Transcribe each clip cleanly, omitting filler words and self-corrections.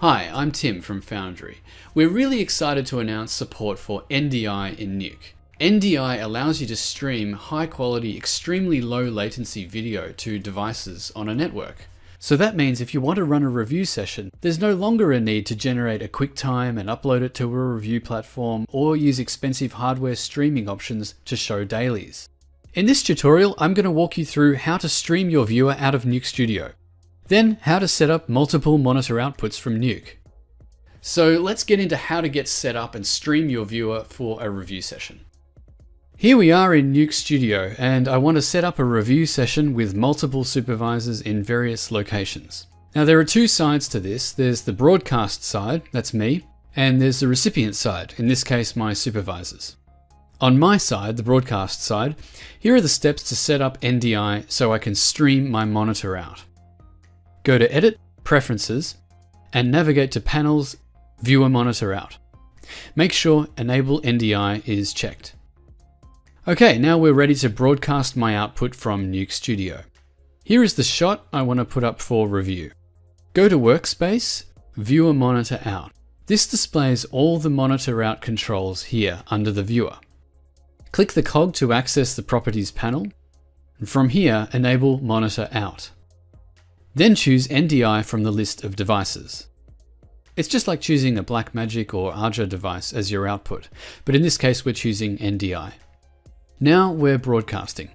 Hi, I'm Tim from Foundry. We're really excited to announce support for NDI in Nuke. NDI allows you to stream high-quality, extremely low-latency video to devices on a network. So that means if you want to run a review session, there's no longer a need to generate a QuickTime and upload it to a review platform or use expensive hardware streaming options to show dailies. In this tutorial, I'm going to walk you through how to stream your viewer out of Nuke Studio. Then, how to set up multiple monitor outputs from Nuke. So let's get into how to get set up and stream your viewer for a review session. Here we are in Nuke Studio, and I want to set up a review session with multiple supervisors in various locations. Now there are two sides to this. There's the broadcast side, that's me, and there's the recipient side, in this case my supervisors. On my side, the broadcast side, here are the steps to set up NDI so I can stream my monitor out. Go to Edit, Preferences, and navigate to Panels, Viewer Monitor Out. Make sure Enable NDI is checked. Okay, now we're ready to broadcast my output from Nuke Studio. Here is the shot I want to put up for review. Go to Workspace, Viewer Monitor Out. This displays all the monitor out controls here under the viewer. Click the cog to access the Properties panel, and from here enable Monitor Out. Then choose NDI from the list of devices. It's just like choosing a Blackmagic or Arja device as your output, but in this case we're choosing NDI. Now we're broadcasting.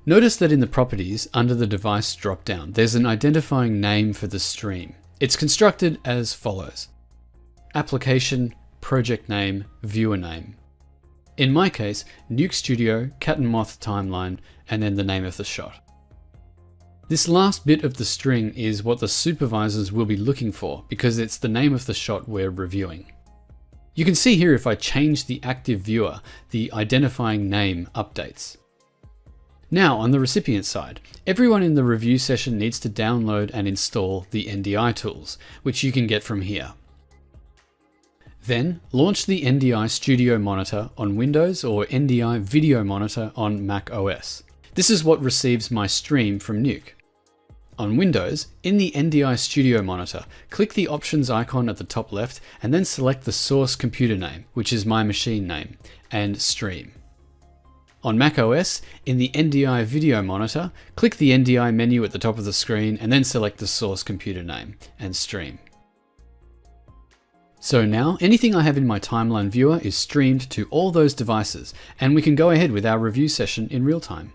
Notice that in the properties under the device drop-down, there's an identifying name for the stream. It's constructed as follows: application, project name, viewer name. In my case, Nuke Studio, Cat and Moth timeline, and then the name of the shot. This last bit of the string is what the supervisors will be looking for because it's the name of the shot we're reviewing. You can see here if I change the active viewer, the identifying name updates. Now on the recipient side, everyone in the review session needs to download and install the NDI tools, which you can get from here. Then launch the NDI Studio Monitor on Windows or NDI Video Monitor on Mac OS. This is what receives my stream from Nuke. On Windows, in the NDI Studio Monitor, click the options icon at the top left and then select the source computer name, which is my machine name, and stream. On Mac OS, in the NDI Video Monitor, click the NDI menu at the top of the screen and then select the source computer name, and stream. So now, anything I have in my timeline viewer is streamed to all those devices, and we can go ahead with our review session in real time.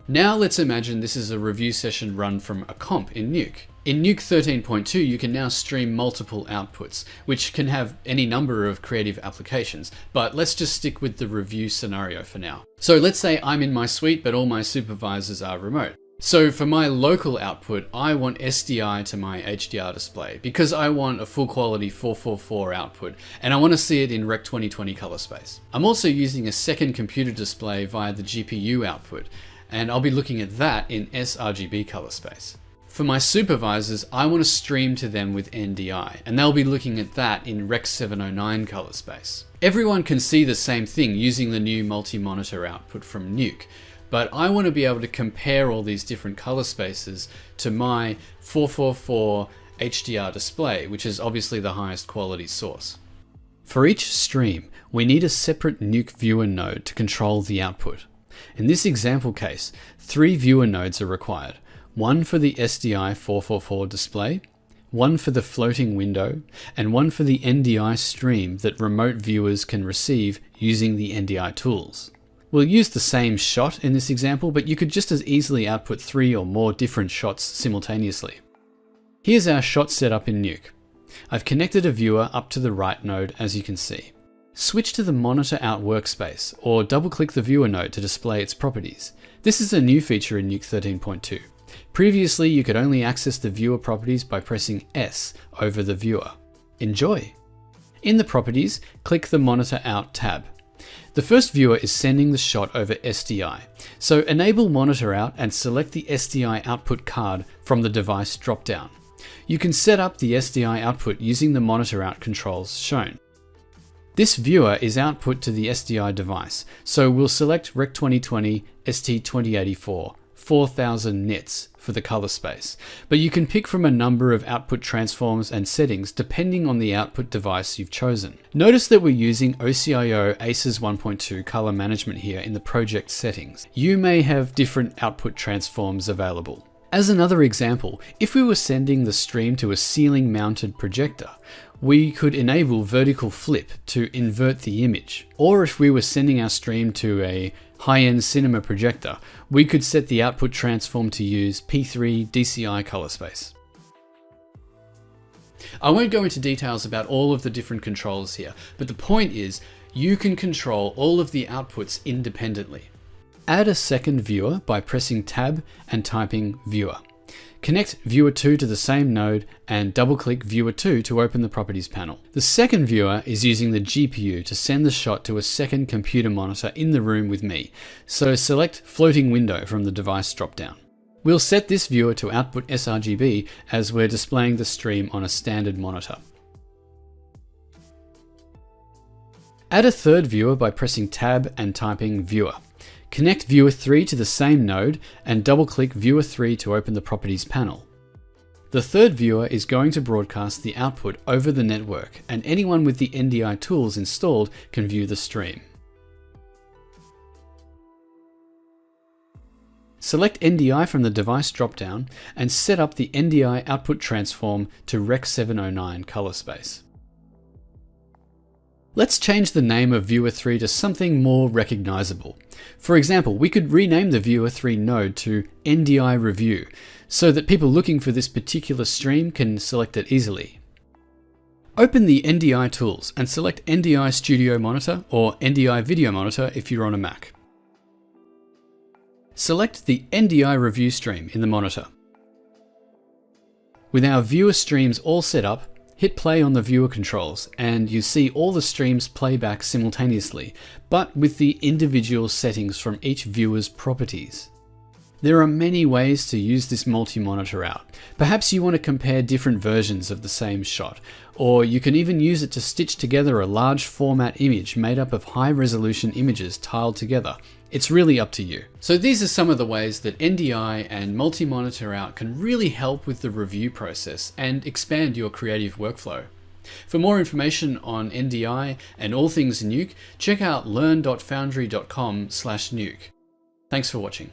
Now let's imagine this is a review session run from a comp in Nuke. In Nuke13.2 you can now stream multiple outputs, which can have any number of creative applications, but let's just stick with the review scenario for now. So let's say I'm in my suite but all my supervisors are remote. So for my local output, I want SDI to my HDR display because I want a full quality 444 output and I want to see it in Rec 2020 color space. I'm also using a second computer display via the GPU output, and I'll be looking at that in sRGB color space. For my supervisors, I want to stream to them with NDI, and they'll be looking at that in Rec 709 color space. Everyone can see the same thing using the new multi-monitor output from Nuke, but I want to be able to compare all these different color spaces to my 444 HDR display, which is obviously the highest quality source. For each stream, we need a separate Nuke viewer node to control the output. In this example case, 3 viewer nodes are required. One for the SDI 444 display, one for the floating window, and one for the NDI stream that remote viewers can receive using the NDI tools. We'll use the same shot in this example, but you could just as easily output 3 or more different shots simultaneously. Here's our shot setup in Nuke. I've connected a viewer up to the right node, as you can see. Switch to the Monitor Out workspace, or double-click the viewer node to display its properties. This is a new feature in Nuke 13.2. Previously, you could only access the viewer properties by pressing S over the viewer. Enjoy! In the properties, click the Monitor Out tab. The first viewer is sending the shot over SDI, so enable Monitor Out and select the SDI output card from the device drop-down. You can set up the SDI output using the Monitor Out controls shown. This viewer is output to the SDI device, so we'll select Rec 2020 ST2084 4000 nits for the color space, but you can pick from a number of output transforms and settings depending on the output device you've chosen. Notice that we're using OCIO ACES 1.2 color management here in the project settings. You may have different output transforms available. As another example, if we were sending the stream to a ceiling mounted projector, we could enable vertical flip to invert the image. Or if we were sending our stream to a high-end cinema projector, we could set the output transform to use P3 DCI color space. I won't go into details about all of the different controls here, but the point is you can control all of the outputs independently. Add a second viewer by pressing Tab and typing Viewer. Connect Viewer 2 to the same node and double-click Viewer 2 to open the Properties panel. The second viewer is using the GPU to send the shot to a second computer monitor in the room with me, so select Floating Window from the device dropdown. We'll set this viewer to output sRGB as we're displaying the stream on a standard monitor. Add a third viewer by pressing Tab and typing Viewer. Connect Viewer 3 to the same node and double-click Viewer 3 to open the Properties panel. The third viewer is going to broadcast the output over the network, and anyone with the NDI tools installed can view the stream. Select NDI from the device dropdown and set up the NDI output transform to Rec 709 color space. Let's change the name of Viewer 3 to something more recognizable. For example, we could rename the Viewer 3 node to NDI Review so that people looking for this particular stream can select it easily. Open the NDI tools and select NDI Studio Monitor or NDI Video Monitor if you're on a Mac. Select the NDI Review stream in the monitor. With our viewer streams all set up, hit play on the viewer controls and you see all the streams play back simultaneously, but with the individual settings from each viewer's properties. There are many ways to use this multi-monitor out. Perhaps you want to compare different versions of the same shot, or you can even use it to stitch together a large format image made up of high-resolution images tiled together. It's really up to you. So these are some of the ways that NDI and multi-monitor out can really help with the review process and expand your creative workflow. For more information on NDI and all things Nuke, check out learn.foundry.com/Nuke. Thanks for watching.